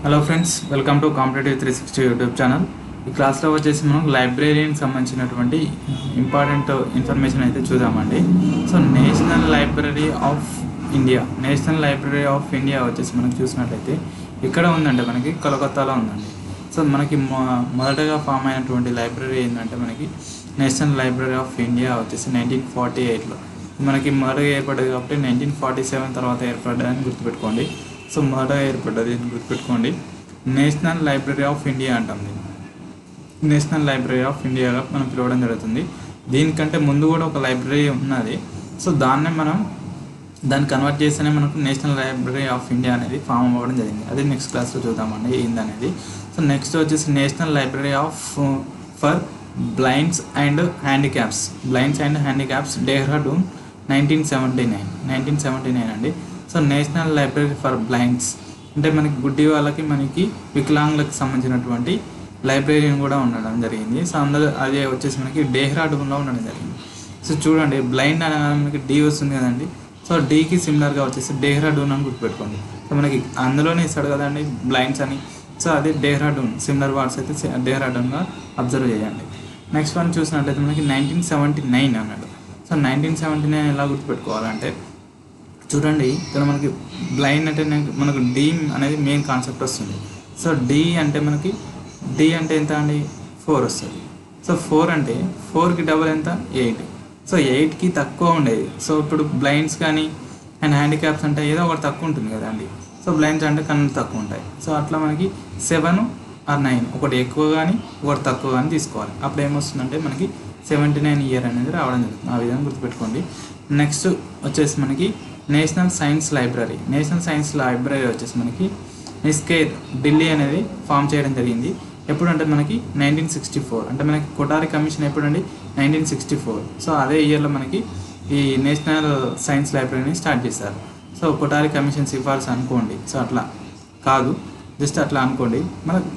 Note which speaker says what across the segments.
Speaker 1: Hello friends, welcome to competitive 360 YouTube channel. ఈ క్లాస్లో వచ్చేసి మనం లైబ్రరీకి సంబంధించినటువంటి ఇంపార్టెంట్ ఇన్ఫర్మేషన్ అయితే చూద్దామండి. So national library of India వచ్చేసి మనం చూసినట్లయితే ఇక్కడ ఉందంటే మనకి కోల్కతాలో ఉందండి. సో మనకి మొదటగా ఫామ్ అయినటువంటి లైబ్రరీ ఏంటంటే మనకి నేషనల్ లైబ్రరీ ఆఫ్ ఇండియా వచ్చేసి 1948లో మనకి మొదటగా ఏర్పడ్డది. కాబట్టి 1947 తర్వాత ఏర్పడ్డదని గుర్తుపెట్టుకోండి. సో మొదటగా ఏర్పడ్డది గుర్తుపెట్టుకోండి, నేషనల్ లైబ్రరీ ఆఫ్ ఇండియా అంటాం. నేషనల్ లైబ్రరీ ఆఫ్ ఇండియాగా మనం పిలవడం జరుగుతుంది. దీనికంటే ముందు కూడా ఒక లైబ్రరీ ఉన్నది. సో దాన్ని కన్వర్ట్ చేస్తేనే మనకు నేషనల్ లైబ్రరీ ఆఫ్ ఇండియా అనేది ఫామ్ అవ్వడం జరిగింది. అది నెక్స్ట్ క్లాస్లో చూద్దామండి ఏందనేది. సో నెక్స్ట్ వచ్చేసి national library for blinds and handicaps Dehradun 1979 అండి. So national library for blinds అంటే మనకి గుడ్డి వాళ్ళకి, మనకి వికలాంగులకు సంబంధించినటువంటి లైబ్రరీని కూడా ఉండడం జరిగింది. సో అందులో అదే వచ్చేసి మనకి డెహ్రాడూన్లో ఉండడం జరిగింది. సో చూడండి, బ్లైండ్ అనగా మనకి డి వస్తుంది కదండి. సో డీకి సిమిలర్గా వచ్చేసి డెహ్రాడూన్ అని గుర్తుపెట్టుకోండి. సో మనకి అందులోనే ఇస్తాడు కదండి బ్లైండ్స్ అని. సో అది డెహ్రాడూన్, సిమిలర్ వర్డ్స్ అయితే డెహ్రాడూన్గా అబ్జర్వ్ చేయండి. నెక్స్ట్ వన్ చూసినట్లయితే మనకి 1979 అన్నాడు. సో 1979 ఎలా గుర్తుపెట్టుకోవాలంటే చూడండి, ఇక్కడ మనకి బ్లైండ్ అంటే మనకు డి అనేది మెయిన్ కాన్సెప్ట్ వస్తుంది. సో డి అంటే ఎంత అండి, 4 వస్తుంది. సో 4 అంటే 4కి డబల్ ఎంత, 8. సో 8కి తక్కువ ఉండేది. సో ఇప్పుడు బ్లైండ్స్ కానీ అండ్ హ్యాండిక్యాప్స్ అంటే ఏదో ఒకటి తక్కువ ఉంటుంది కదండి. సో బ్లైండ్స్ అంటే కన్ను తక్కువ ఉంటాయి. సో అట్లా మనకి 7 or 9 ఒకటి ఎక్కువ కానీ ఒకటి తక్కువ కానీ తీసుకోవాలి. అప్పుడు ఏమొస్తుందంటే మనకి 79 ఇయర్ అనేది రావడం జరుగుతుంది. ఆ విధంగా గుర్తుపెట్టుకోండి. నెక్స్ట్ వచ్చేసి మనకి నేషనల్ సైన్స్ లైబ్రరీ వచ్చేసి మనకి నిస్కేర్ ఢిల్లీ అనేది ఫామ్ చేయడం జరిగింది. ఎప్పుడంటే మనకి 1964, అంటే మనకి కొఠారి కమిషన్ ఎప్పుడండి, 1964. సో అదే ఇయర్లో మనకి ఈ నేషనల్ సైన్స్ లైబ్రరీని స్టార్ట్ చేశారు. సో కొఠారి కమిషన్ సిఫార్సు అనుకోండి. సో అట్లా కాదు, జస్ట్ అట్లా అనుకోండి. మనకు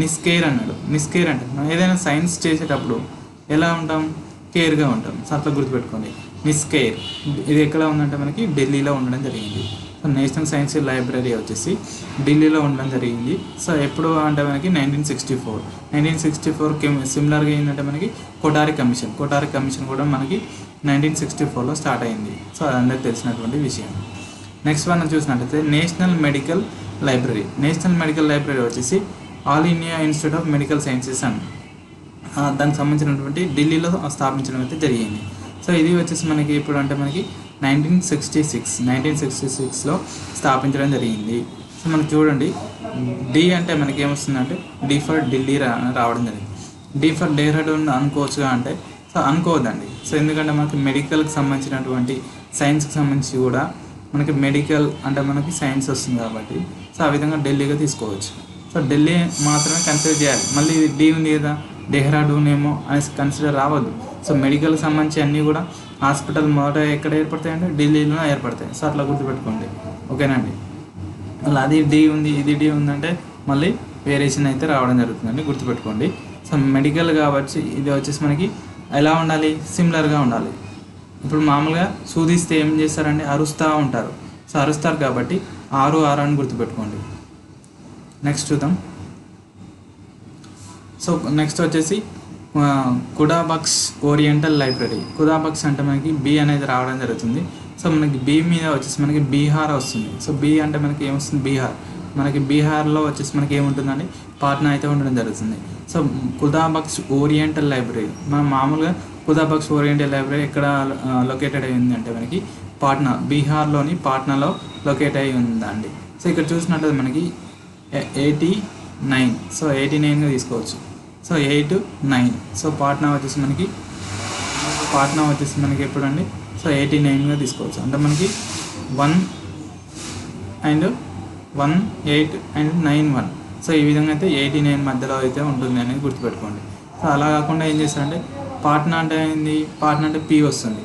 Speaker 1: నిస్కేర్ అన్నాడు. నిస్కేర్ అంటే మనం ఏదైనా సైన్స్ చేసేటప్పుడు ఎలా ఉంటాం, కేర్గా ఉంటాం. సో అట్లా గుర్తుపెట్టుకోండి, నిస్కేర్. ఇది ఎక్కడ ఉందంటే మనకి ఢిల్లీలో ఉండడం జరిగింది. సో నేషనల్ సైన్స్ లైబ్రరీ వచ్చేసి ఢిల్లీలో ఉండడం జరిగింది. సో ఎప్పుడు అంటే మనకి 1964కి సిమిలర్గా ఏంటంటే మనకి కొఠారి కమిషన్ కూడా మనకి 1964లో స్టార్ట్ అయింది. సో అదందరికీ తెలిసినటువంటి విషయం. నెక్స్ట్ మనం చూసినట్లయితే నేషనల్ మెడికల్ లైబ్రరీ వచ్చేసి all India institute of medical sciences అని దానికి సంబంధించినటువంటి ఢిల్లీలో స్థాపించడం అయితే జరిగింది. సో ఇది వచ్చేసి మనకి ఇప్పుడు అంటే మనకి 1966లో స్థాపించడం జరిగింది. సో మనకి చూడండి, డి అంటే మనకి ఏమొస్తుందంటే డి ఫర్ ఢిల్లీ రావడం జరిగింది. డి ఫర్ డెహ్రాడూన్ అనుకోవచ్చుగా అంటే సో అనుకోవద్దండి. సో ఎందుకంటే మనకి మెడికల్కి సంబంధించినటువంటి సైన్స్కి సంబంధించి కూడా మనకి మెడికల్ అంటే మనకి సైన్స్ వస్తుంది కాబట్టి సో ఆ విధంగా ఢిల్లీగా తీసుకోవచ్చు. సో ఢిల్లీ మాత్రమే కన్సిడర్ చేయాలి. మళ్ళీ ఇది డి ఉంది కదా, డెహ్రాడూన్ ఏమో అనేసి కన్సిడర్ రావద్దు. సో మెడికల్కి సంబంధించి అన్నీ కూడా హాస్పిటల్ మొదట ఎక్కడ ఏర్పడతాయంటే ఢిల్లీలో ఏర్పడతాయి. సో అట్లా గుర్తుపెట్టుకోండి, ఓకేనండి. అలా అది డి ఉంది, ఇది డి ఉందంటే మళ్ళీ వేరియేషన్ అయితే రావడం జరుగుతుందండి, గుర్తుపెట్టుకోండి. సో మెడికల్ కాబట్టి ఇది వచ్చేసి మనకి ఎలా ఉండాలి, సిమిలర్గా ఉండాలి. ఇప్పుడు మామూలుగా సూదిస్తే ఏం చేస్తారంటే అరుస్తూ ఉంటారు. సో అరుస్తారు కాబట్టి 6 అని గుర్తుపెట్టుకోండి. నెక్స్ట్ చూద్దాం. సో నెక్స్ట్ వచ్చేసి కుడాబక్స్ ఓరియంటల్ లైబ్రరీ. కుడాబక్స్ అంటే మనకి బి అనేది రావడం జరుగుతుంది. సో మనకి బి మీద వచ్చేసి మనకి బీహార్ వస్తుంది. సో బి అంటే మనకి ఏమొస్తుంది, బీహార్. మనకి బీహార్లో వచ్చేసి మనకి ఏముంటుందండి, పాట్నా అయితే ఉండడం జరుగుతుంది. సో కుడాబక్స్ ఓరియంటల్ లైబ్రరీ, మనం మామూలుగా కుడాబక్స్ ఓరియంటల్ లైబ్రరీ ఎక్కడ లొకేటెడ్ అయి ఉంది అంటే మనకి పాట్నా, బీహార్లోని పాట్నాలో లొకేట్ అయి ఉందండి. సో ఇక్కడ చూసినట్లయితే మనకి 89, సో 89గా తీసుకోవచ్చు. సో 8, 9. సో పాట్నా వచ్చేసి మనకి ఎప్పుడండి, సో 89గా తీసుకోవచ్చు. అంటే మనకి 1 and 1, 8 and 9, 1. సో ఈ విధంగా అయితే 89 మధ్యలో అయితే ఉంటుంది అనేది గుర్తుపెట్టుకోండి. సో అలా కాకుండా ఏం చేస్తారంటే పాట్నా అంటే ఏంది, పాట్నా అంటే పి వస్తుంది,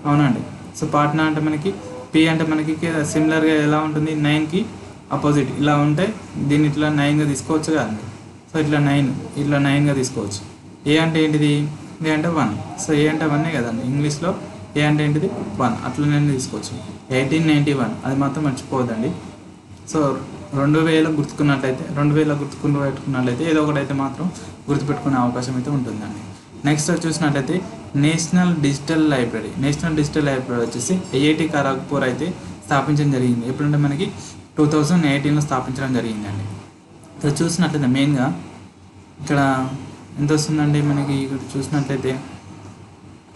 Speaker 1: అవునండి. సో పాట్నా అంటే మనకి పి అంటే మనకి సిమిలర్గా ఎలా ఉంటుంది, 9కి అపోజిట్ ఇలా ఉంటే దీన్ని ఇట్లా 9గా తీసుకోవచ్చు కదండి. సో ఇట్లా 9గా తీసుకోవచ్చు. ఏ అంటే ఏంటిది, ఏ అంటే 1. సో ఏ అంటే 1 కదండి ఇంగ్లీష్లో. ఏ అంటే ఏంటిది, 1. అట్లా నేను తీసుకోవచ్చు. 1891 అది మాత్రం మర్చిపోవద్దండి. సో 2000 గుర్తుపెట్టుకున్నట్లయితే ఏదో ఒకటైతే మాత్రం గుర్తుపెట్టుకునే అవకాశం అయితే ఉంటుందండి. నెక్స్ట్ చూసినట్లయితే నేషనల్ డిజిటల్ లైబ్రరీ వచ్చేసి ఐఐటి ఖరగ్పూర్ అయితే స్థాపించడం జరిగింది. ఎప్పుడంటే మనకి 2018లో స్థాపించడం జరిగిందండి. సో చూసినట్లయితే మెయిన్గా ఇక్కడ ఎంత వస్తుందండి మనకి, ఇక్కడ చూసినట్లయితే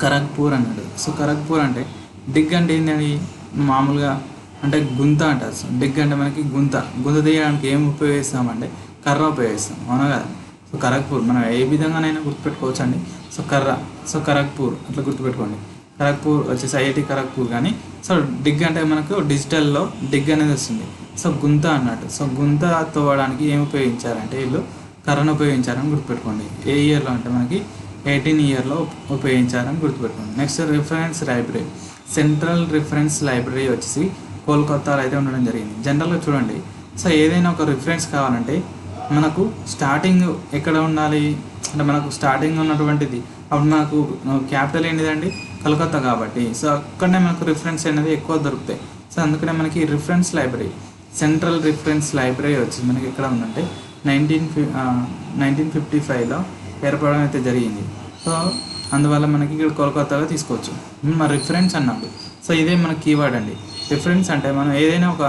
Speaker 1: ఖరగ్పూర్ అన్నాడు. సో ఖరగ్పూర్ అంటే డిగ్ అంటే ఏంటండి, మామూలుగా అంటే గుంత అంటారు. సో డిగ్ అంటే మనకి గుంత తీయడానికి ఏం ఉపయోగిస్తామంటే కర్ర ఉపయోగిస్తాం, అవునా కదా. సో ఖరగ్పూర్ మనం ఏ విధంగానైనా గుర్తుపెట్టుకోవచ్చు అండి. సో ఖరగ్పూర్ అట్లా గుర్తుపెట్టుకోండి. ఖరగ్పూర్ వచ్చేసి ఐఐటి ఖరగ్పూర్. కానీ సో డిగ్ అంటే మనకు డిజిటల్లో డిగ్ అనేది వస్తుంది. సో గుంత అన్నట్టు. సో గుంత తవ్వడానికి ఏం ఉపయోగించారంటే వీళ్ళు కర్రను ఉపయోగించారని గుర్తుపెట్టుకోండి. ఏ ఇయర్లో అంటే మనకి 18 ఇయర్లో ఉపయోగించారని గుర్తుపెట్టుకోండి. Next reference library, central reference library వచ్చేసి కోల్కతాలో అయితే ఉండడం జరిగింది. జనరల్గా చూడండి, సో ఏదైనా ఒక రిఫరెన్స్ కావాలంటే మనకు స్టార్టింగ్ ఎక్కడ ఉండాలి అంటే మనకు స్టార్టింగ్ ఉన్నటువంటిది అప్పుడు మనకు క్యాపిటల్ ఏంటిదండి, కలకత్తా కాబట్టి సో అక్కడనే మనకు రిఫరెన్స్ అనేది ఎక్కువ దొరుకుతాయి. సో అందుకనే మనకి reference library, central reference library వచ్చి మనకి ఎక్కడ ఉందంటే 1955లో ఏర్పడడం అయితే జరిగింది. సో అందువల్ల మనకి ఇక్కడ కోల్కతాలో తీసుకోవచ్చు. మన రిఫరెన్స్ అన్నాడు. సో ఇదే మన కీవర్డ్ అండి. రిఫరెన్స్ అంటే మనం ఏదైనా ఒక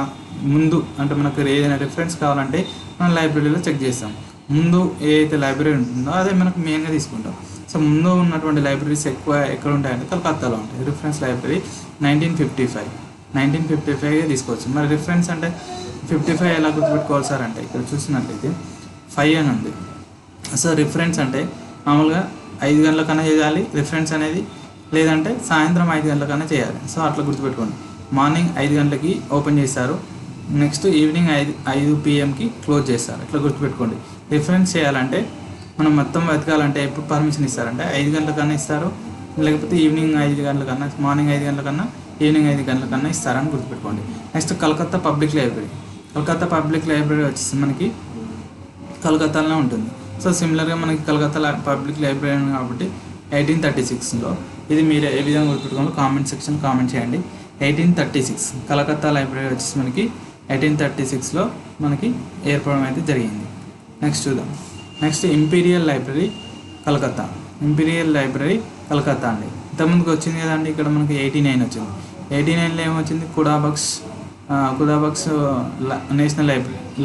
Speaker 1: ముందు అంటే మనకు ఏదైనా రిఫరెన్స్ కావాలంటే మనం లైబ్రరీలో చెక్ చేస్తాం. ముందు ఏదైతే లైబ్రరీ ఉంటుందో అదే మనకు మెయిన్గా తీసుకుంటాం. సో ముందు ఉన్నటువంటి లైబ్రరీస్ ఎక్కువ ఎక్కడ ఉంటాయంటే కలకత్తాలో ఉంటాయి. రిఫరెన్స్ లైబ్రరీ 1955 తీసుకోవచ్చు. మరి రిఫరెన్స్ అంటే 55 ఎలా గుర్తుపెట్టుకోవాలి సార్ అంటే ఇక్కడ చూసినట్లయితే 5 అని ఉంది. సో రిఫరెన్స్ అంటే మామూలుగా 5 గంటలకన్నా చేయాలి రిఫరెన్స్ అనేది, లేదంటే సాయంత్రం 5 గంటలకన్నా చేయాలి. సో అట్లా గుర్తుపెట్టుకోండి. మార్నింగ్ 5 గంటలకి ఓపెన్ చేస్తారు, నెక్స్ట్ ఈవినింగ్ 5 PM క్లోజ్ చేస్తారు. ఇట్లా గుర్తుపెట్టుకోండి. రిఫరెన్స్ చేయాలంటే మనం మొత్తం వెతకాలంటే ఎప్పుడు పర్మిషన్ ఇస్తారంటే 5 గంటలకన్నా ఇస్తారు, లేకపోతే ఈవినింగ్ 5 గంటలకన్నా, మార్నింగ్ 5 గంటలకన్నా, ఈవినింగ్ 5 గంటలకన్నా ఇస్తారని గుర్తుపెట్టుకోండి. నెక్స్ట్ కలకత్తా పబ్లిక్ లైబ్రరీ వచ్చేసి మనకి కలకత్తాలోనే ఉంటుంది. సో సిమిలర్గా మనకి కలకత్తా పబ్లిక్ లైబ్రరీ కాబట్టి 1836లో ఇది మీరు ఏ విధంగా గుర్తుపెట్టుకోవాలో కామెంట్ సెక్షన్ కామెంట్ చేయండి. 1836 కలకత్తా లైబ్రరీ వచ్చేసి మనకి 1836లో మనకి ఏర్పడడం అయితే జరిగింది. నెక్స్ట్ చూద్దాం. నెక్స్ట్ ఇంపీరియల్ లైబ్రరీ కలకత్తా అండి. ఇంతకుముందుకు వచ్చింది కదండి, ఇక్కడ మనకి 89 వచ్చింది. 89లో ఏమొచ్చింది, కుడాబక్స్ నేషనల్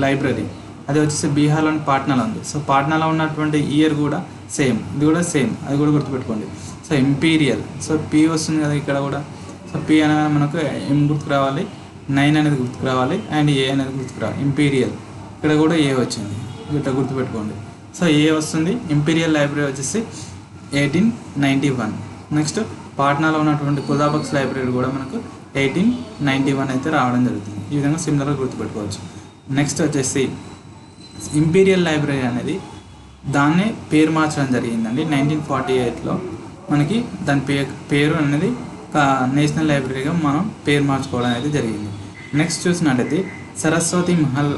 Speaker 1: లైబ్రరీ అది వచ్చేసి బీహార్లోని పాట్నాలో ఉంది. సో పాట్నాలో ఉన్నటువంటి ఇయర్ కూడా సేమ్, ఇది కూడా సేమ్, అది కూడా గుర్తుపెట్టుకోండి. సో ఇంపీరియల్, సో పి వస్తుంది కదా ఇక్కడ కూడా. సో పి అనగా మనకు ఏం గుర్తుకు రావాలి, 9 అనేది గుర్తుకు రావాలి, అండ్ ఏ అనేది గుర్తుకు రావాలి. ఇంపీరియల్ ఇక్కడ కూడా ఏ వచ్చింది, ఇట్లా గుర్తుపెట్టుకోండి. సో ఏ వస్తుంది. ఇంపీరియల్ లైబ్రరీ వచ్చేసి 1891. నెక్స్ట్ పాట్నాలో ఉన్నటువంటి కుదాబక్స్ లైబ్రరీ కూడా మనకు 1891 అయితే రావడం జరుగుతుంది. ఈ విధంగా సిమిలర్గా గుర్తుపెట్టుకోవచ్చు. నెక్స్ట్ వచ్చేసి ఇంపీరియల్ లైబ్రరీ అనేది దాన్నే పేరు మార్చడం జరిగిందండి. 1948లో మనకి దాని పేరు అనేది నేషనల్ లైబ్రరీగా మనం పేరు మార్చుకోవడం అయితే జరిగింది. నెక్స్ట్ చూసినట్టయితే సరస్వతి మహల్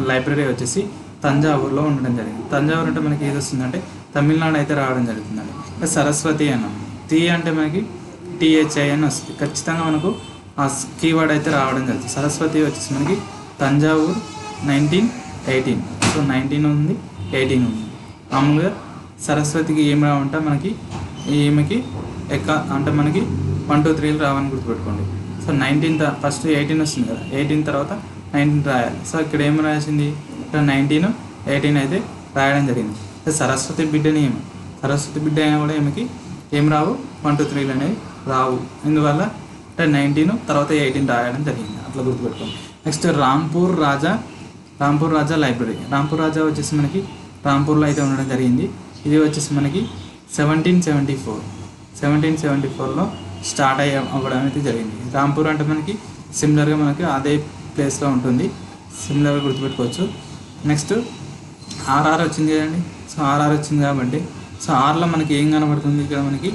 Speaker 1: లైబ్రరీ వచ్చేసి తంజావూరులో ఉండడం జరిగింది. తంజావూరు అంటే మనకి ఏది వస్తుందంటే తమిళనాడు అయితే రావడం జరుగుతుందండి. సరస్వతి అన్నాం, టీ అంటే మనకి THI అని వస్తుంది. ఖచ్చితంగా మనకు ఆ కీవర్డ్ అయితే రావడం జరుగుతుంది. సరస్వతి వచ్చేసి మనకి తంజావూరు 1918. సో 19 ఉంది, 18 ఉంది. మామూలుగా సరస్వతికి ఏం రావంటే మనకి ఈమెకి అంటే మనకి 1 2 3 రావని గుర్తుపెట్టుకోండి. సో 19 ఫస్ట్ 18 వస్తుంది కదా, 18 తర్వాత 19 రాయాలి. సో ఇక్కడ ఏం రాసింది, ఇక్కడ 19 18 అయితే రాయడం జరిగింది. సరస్వతి బిడ్డని సరస్వతి బిడ్డ అయినా కూడా ఈమెకి ఏం రావు, 1 2 3 అనేవి రావు. ఇందువల్ల 19 తర్వాత 18 రాయడం జరిగింది. అట్లా గుర్తుపెట్టుకోండి. నెక్స్ట్ రాంపూర్ రాజా లైబ్రరీ. రాంపూర్ రాజా వచ్చేసి మనకి రాంపూర్లో అయితే ఉండడం జరిగింది. ఇది వచ్చేసి మనకి 1774లో స్టార్ట్ అవ్వడం అయితే జరిగింది. రాంపూర్ అంటే మనకి సిమిలర్గా మనకి అదే ప్లేస్లో ఉంటుంది, సిమిలర్గా గుర్తుపెట్టుకోవచ్చు. నెక్స్ట్ RR వచ్చింది కదండి. సో RR వచ్చింది కాబట్టి సో ఆర్లో మనకి ఏం కనబడుతుంది, ఇక్కడ మనకి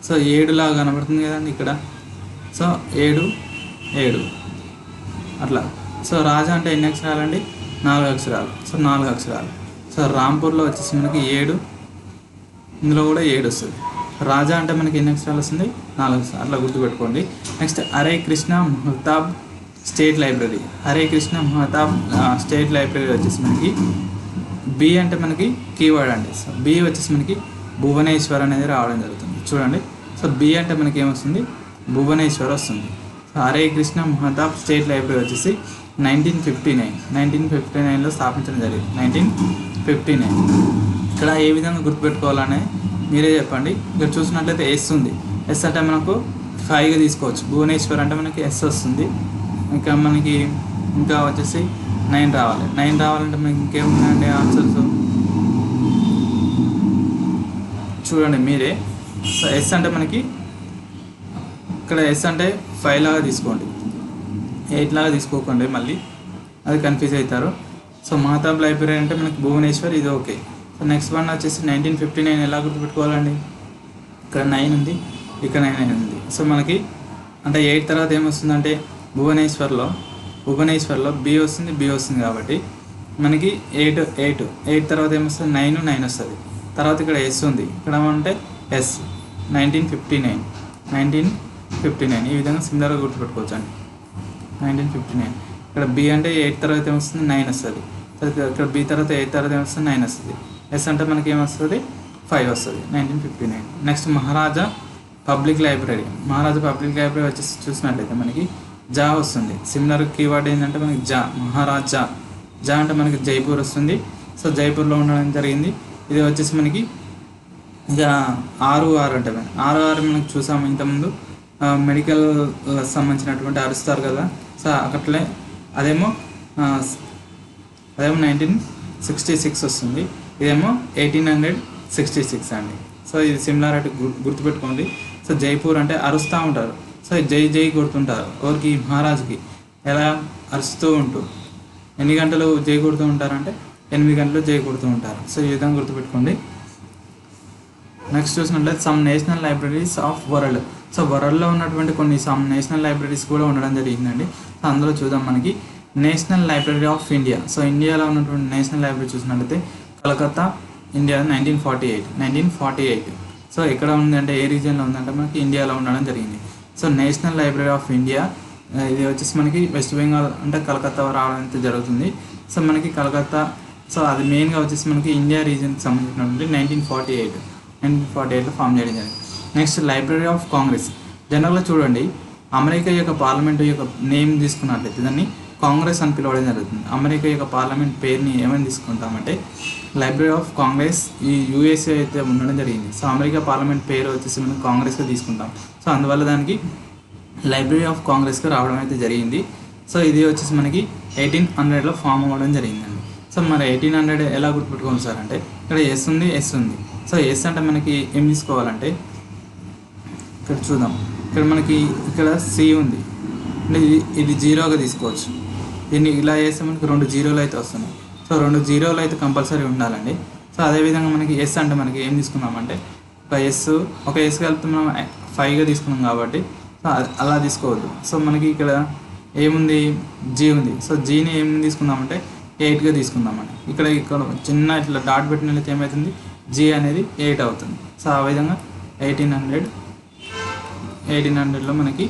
Speaker 1: సో 7 లాగా కనబడుతుంది కదండి ఇక్కడ. సో 7 అట్లా. సో రాజా అంటే ఎన్ని అక్షరాలండి, 4 అక్షరాలు. సో 4 అక్షరాలు. సో రాంపూర్లో వచ్చేసి మనకి 7, ఇందులో కూడా 7 వస్తుంది. రాజా అంటే మనకి ఎన్ని అక్షరాలు వస్తుంది, 4 అక్షరాలు. అట్లా గుర్తుపెట్టుకోండి. Next Hare Krishna Mahtab state library. Hare Krishna Mahtab state library వచ్చేసి మనకి బి అంటే మనకి కీవర్డ్ అండి. సో బి వచ్చేసి మనకి భువనేశ్వర్ అనేది రావడం జరుగుతుంది చూడండి. సో బి అంటే మనకి ఏమొస్తుంది, భువనేశ్వర్ వస్తుంది. So Hare Krishna Mahtab state library వచ్చేసి 1959లో స్థాపించడం జరిగింది. 1959. ఇక్కడ ఏ విధంగా గుర్తుపెట్టుకోవాలనే మీరే చెప్పండి. ఇక్కడ చూసినట్లయితే ఎస్ ఉంది. ఎస్ అంటే మనకు 5గా తీసుకోవచ్చు. భువనేశ్వర్ అంటే మనకి ఎస్ వస్తుంది. ఇంకా మనకి ఇంకా వచ్చేసి 9 రావాలి. 9 రావాలంటే మనకి ఇంకేముందండి ఆన్సర్స్ చూడండి మీరే. సో ఎస్ అంటే మనకి ఇక్కడ ఎస్ అంటే 5 లాగా తీసుకోండి, 8 లాగా తీసుకోకండి, మళ్ళీ అది కన్ఫ్యూజ్ అవుతారు. సో మహతాబ్ లైబ్రరీ అంటే మనకి భువనేశ్వర్, ఇది ఓకే. సో నెక్స్ట్ వన్ వచ్చేసి 1959 ఎలా గుర్తుపెట్టుకోవాలండి. ఇక్కడ 9 ఉంది, ఇక్కడ 9 ఉంది. సో మనకి అంటే 8 తర్వాత ఏమొస్తుందంటే భువనేశ్వర్లో బి వస్తుంది, బి వస్తుంది కాబట్టి మనకి 8 తర్వాత ఏమొస్తుంది 9 వస్తుంది. తర్వాత ఇక్కడ ఎస్ ఉంది, ఇక్కడ అంటే ఎస్ 1959 ఈ విధంగా సిమిలర్గా గుర్తుపెట్టుకోవచ్చు అండి. 1959 ఇక్కడ బి అంటే 8 తర్వాత ఏమొస్తుంది 9 వస్తుంది. ఇక్కడ బి తర్వాత 8 తర్వాత ఏమొస్తుంది 9 వస్తుంది. ఎస్ అంటే మనకి ఏమొస్తుంది 5 వస్తుంది. 1959. నెక్స్ట్ మహారాజా పబ్లిక్ లైబ్రరీ వచ్చేసి చూసినట్లయితే మనకి జా వస్తుంది. సిమిలర్ కీవర్డ్ ఏంటంటే మనకి మహారాజా అంటే మనకి జైపూర్ వస్తుంది. సో జైపూర్లో ఉండడం జరిగింది. ఇది వచ్చేసి మనకి ఇక 6 అంటే 6 మనకి చూసాము ఇంతకుముందు మెడికల్ సంబంధించినటువంటి అరుస్తారు కదా. సో అట్లే అదేమో 1966 వస్తుంది, ఇదేమో 1866 అండి. సో ఇది సిమిలారిటీ గుర్తుపెట్టుకోండి. సో జైపూర్ అంటే అరుస్తూ ఉంటారు. సో జై కొడుతుంటారు ఎవరికి, మహారాజుకి. ఎలా అరుస్తూ ఉంటూ ఎన్ని గంటలు జై కొడుతూ ఉంటారంటే 8 గంటలు జై కొడుతూ ఉంటారు. సో ఈ విధంగా గుర్తుపెట్టుకోండి. నెక్స్ట్ చూసినట్లయితే some national libraries of world. So వరల్డ్లో ఉన్నటువంటి కొన్ని సమ్ నేషనల్ లైబ్రరీస్ కూడా ఉండడం జరిగిందండి. సో అందులో చూద్దాం మనకి national library of India. So ఇండియాలో ఉన్నటువంటి నేషనల్ లైబ్రరీ చూసినట్లయితే కలకత్తా, ఇండియా 1948. సో ఎక్కడ ఉందంటే ఏ రీజియన్లో ఉందంటే మనకి ఇండియాలో ఉండడం జరిగింది. So national library of India ఇది వచ్చేసి మనకి వెస్ట్ బెంగాల్ అంటే కలకత్తా రావడం అయితే జరుగుతుంది. సో మనకి కలకత్తా, సో అది మెయిన్గా వచ్చేసి మనకి ఇండియా రీజియన్కి సంబంధించినటువంటి 1948లో ఫామ్ చేయడం జరిగింది. Next library of Congress. జనరల్గా చూడండి అమెరికా యొక్క పార్లమెంట్ యొక్క నేమ్ తీసుకున్నట్లయితే దాన్ని కాంగ్రెస్ అని పిలవడం జరుగుతుంది. అమెరికా యొక్క పార్లమెంట్ పేరుని ఏమని తీసుకుంటామంటే లైబ్రరీ ఆఫ్ కాంగ్రెస్. ఈ యూఎస్ఏ అయితే ఉండడం జరిగింది. సో అమెరికా పార్లమెంట్ పేరు వచ్చేసి మనం కాంగ్రెస్గా తీసుకుంటాం. సో అందువల్ల దానికి లైబ్రరీ ఆఫ్ కాంగ్రెస్గా రావడం అయితే జరిగింది. సో ఇది వచ్చేసి మనకి 1800లో ఫామ్ అవ్వడం జరిగిందండి. సో మరి 1800 ఎలా గుర్తుపెట్టుకోవాలి సార్ అంటే ఇక్కడ ఎస్ ఉంది. సో ఎస్ అంటే మనకి ఏం తీసుకోవాలంటే ఇక్కడ చూద్దాం. ఇక్కడ మనకి ఇక్కడ సి ఉంది, ఇది 0గా తీసుకోవచ్చు. దీన్ని ఇలా చేస్తే మనకి 2 0లు అయితే వస్తున్నాయి. సో 2 0లు అయితే కంపల్సరీ ఉండాలండి. సో అదేవిధంగా మనకి ఎస్ అంటే మనకి ఏం తీసుకున్నామంటే ఒక ఎస్ కలిపితే మనం 5గా తీసుకున్నాం కాబట్టి సో అలా తీసుకోవద్దు. సో మనకి ఇక్కడ ఏముంది, జీ ఉంది. సో జీని ఏం తీసుకుందామంటే 8గా తీసుకుందామండి. ఇక్కడ చిన్న ఇట్లా డాట్ పెట్టినట్లయితే ఏమవుతుంది, జీ అనేది 8 అవుతుంది. సో ఆ విధంగా 1800లో మనకి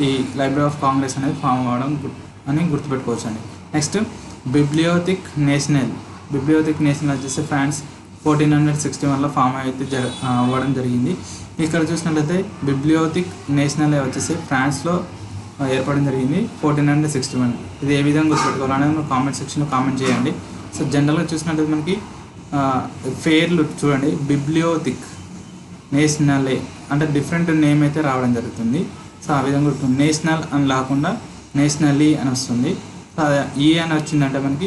Speaker 1: ఈ లైబ్రరీ ఆఫ్ కాంగ్రెస్ అనేది ఫామ్ అవ్వడం అని గుర్తుపెట్టుకోవచ్చు అండి. నెక్స్ట్ బిబ్లియోథెక్ నేషనల్ వచ్చేసి ఫ్రాన్స్ 1461లో ఫామ్ అయితే అవ్వడం జరిగింది. ఇక్కడ చూసినట్లయితే బిబ్లియోథెక్ నేషనల్ వచ్చేసి ఫ్రాన్స్లో ఏర్పడడం జరిగింది 1461. ఇది ఏ విధంగా గుర్తుపెట్టుకోవాలనేది మీరు కామెంట్ సెక్షన్లో కామెంట్ చేయండి. సో జనరల్గా చూసినట్లయితే మనకి పేర్లు చూడండి, బిబ్లియోథెక్ నేషనల్ అంటే డిఫరెంట్ నేమ్ అయితే రావడం జరుగుతుంది. సో ఆ విధంగా గుర్తుంది. నేషనల్ అని లేకుండా నేషనల్లీ అని వస్తుంది. సో ఈ అని వచ్చిందంటే మనకి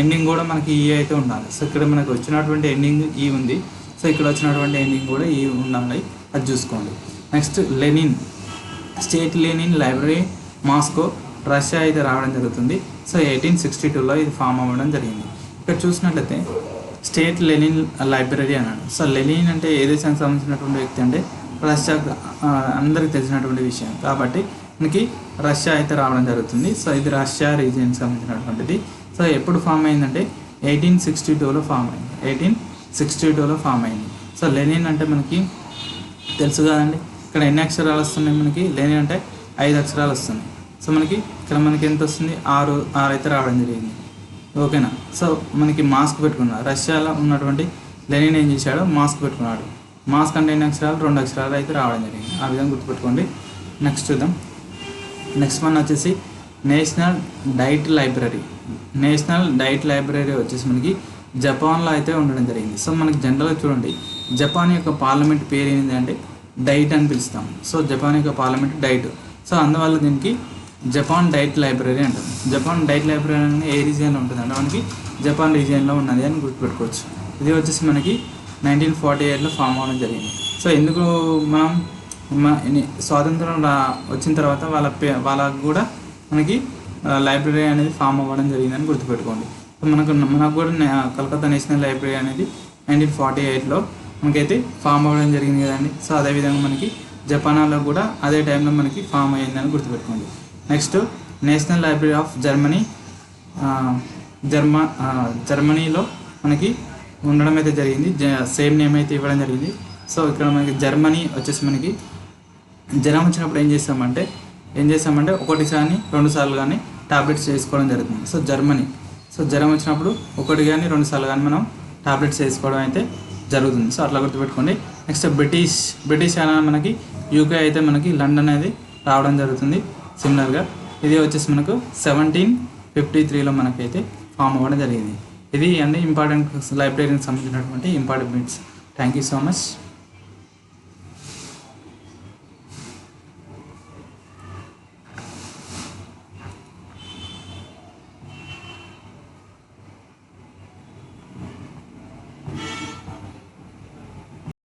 Speaker 1: ఎండింగ్ కూడా మనకి ఈ అయితే ఉండాలి. సో ఇక్కడ మనకు వచ్చినటువంటి ఎండింగ్ ఈ ఉంది. సో ఇక్కడ వచ్చినటువంటి ఎండింగ్ కూడా ఈ ఉండాలి, అది చూసుకోండి. Next Lenin state Lenin library Moscow, Russia అయితే రావడం జరుగుతుంది. సో 1862లో ఇది ఫామ్ అవ్వడం జరిగింది. ఇక్కడ చూసినట్లయితే స్టేట్ లెనిన్ లైబ్రరీ అన్నాడు. సో లెనిన్ అంటే ఏ దేశానికి సంబంధించినటువంటి వ్యక్తి అంటే రష్యా, అందరికి తెలిసినటువంటి విషయం కాబట్టి మనకి రష్యా అయితే రావడం జరుగుతుంది. సో ఇది రష్యా రీజియన్కి సంబంధించినటువంటిది. సో ఎప్పుడు ఫామ్ అయిందంటే 1862లో ఫామ్ అయింది. సో లెనిన్ అంటే మనకి తెలుసు కదండి. ఇక్కడ ఎన్ని అక్షరాలు వస్తున్నాయి మనకి, లెనిన్ అంటే 5 అక్షరాలు వస్తున్నాయి. సో మనకి ఇక్కడ మనకి ఎంత వస్తుంది, 6 అయితే రావడం జరిగింది. ఓకేనా. సో మనకి మాస్క్ పెట్టుకున్నాడు. రష్యాలో ఉన్నటువంటి లెనిన్ ఏం చేశాడు, మాస్క్ పెట్టుకున్నాడు. మాస్క్ అంటే ఎన్ని అక్షరాలు, 2 అక్షరాలు అయితే రావడం జరిగింది. ఆ విధంగా గుర్తుపెట్టుకోండి. నెక్స్ట్ చూద్దాం. నెక్స్ట్ వన్ వచ్చేసి national diet library. National diet library వచ్చేసి మనకి జపాన్లో అయితే ఉండడం జరిగింది. సో మనకి జనరల్గా చూడండి, జపాన్ యొక్క పార్లమెంట్ పేరు ఏంటి అంటే డైట్ అని పిలుస్తాం. సో జపాన్ యొక్క పార్లమెంట్ డైట్. సో అందువల్ల దీనికి జపాన్ డైట్ లైబ్రరీ అంటారు. జపాన్ డైట్ లైబ్రరీ అనేది ఏ రీజియన్లో ఉంటుంది అంటే మనకి జపాన్ రీజియన్లో ఉన్నది అని గుర్తుపెట్టుకోవచ్చు. ఇది వచ్చేసి మనకి 1948లో ఫామ్ అవ్వడం జరిగింది. సో ఎందుకు మనం స్వాతంత్రం వచ్చిన తర్వాత వాళ్ళకు కూడా మనకి లైబ్రరీ అనేది ఫామ్ అవ్వడం జరిగిందని గుర్తుపెట్టుకోండి. సో మనకు కూడా కలకత్తా నేషనల్ లైబ్రరీ అనేది 1948లో మనకైతే ఫామ్ అవ్వడం జరిగింది కదండి. సో అదేవిధంగా మనకి జపాన్లో కూడా అదే టైంలో మనకి ఫామ్ అయ్యిందని గుర్తుపెట్టుకోండి. Next national library of Germany. జర్మనీలో మనకి ఉండడం అయితే జరిగింది. సేమ్ నేమ్ అయితే ఇవ్వడం జరిగింది. సో ఇక్కడ మనకి జర్మనీ వచ్చేసి మనకి జ్వరం వచ్చినప్పుడు ఏం చేస్తామంటే ఒకటిసారి 2 సార్లు కానీ టాబ్లెట్స్ వేసుకోవడం జరుగుతుంది. సో జ్వరం వచ్చినప్పుడు 1 కానీ 2 సార్లు కానీ మనం టాబ్లెట్స్ వేసుకోవడం అయితే జరుగుతుంది. సో అట్లా గుర్తుపెట్టుకోండి. నెక్స్ట్ బ్రిటిష్ అనేది మనకి యూకే అయితే మనకి లండన్ అనేది రావడం జరుగుతుంది సిమిలర్గా. ఇది వచ్చేసి మనకు 1753లో మనకైతే ఫామ్ అవ్వడం జరిగింది. ఇది అన్ని ఇంపార్టెంట్ లైబ్రరీకి సంబంధించినటువంటి important bits. Thank you so much.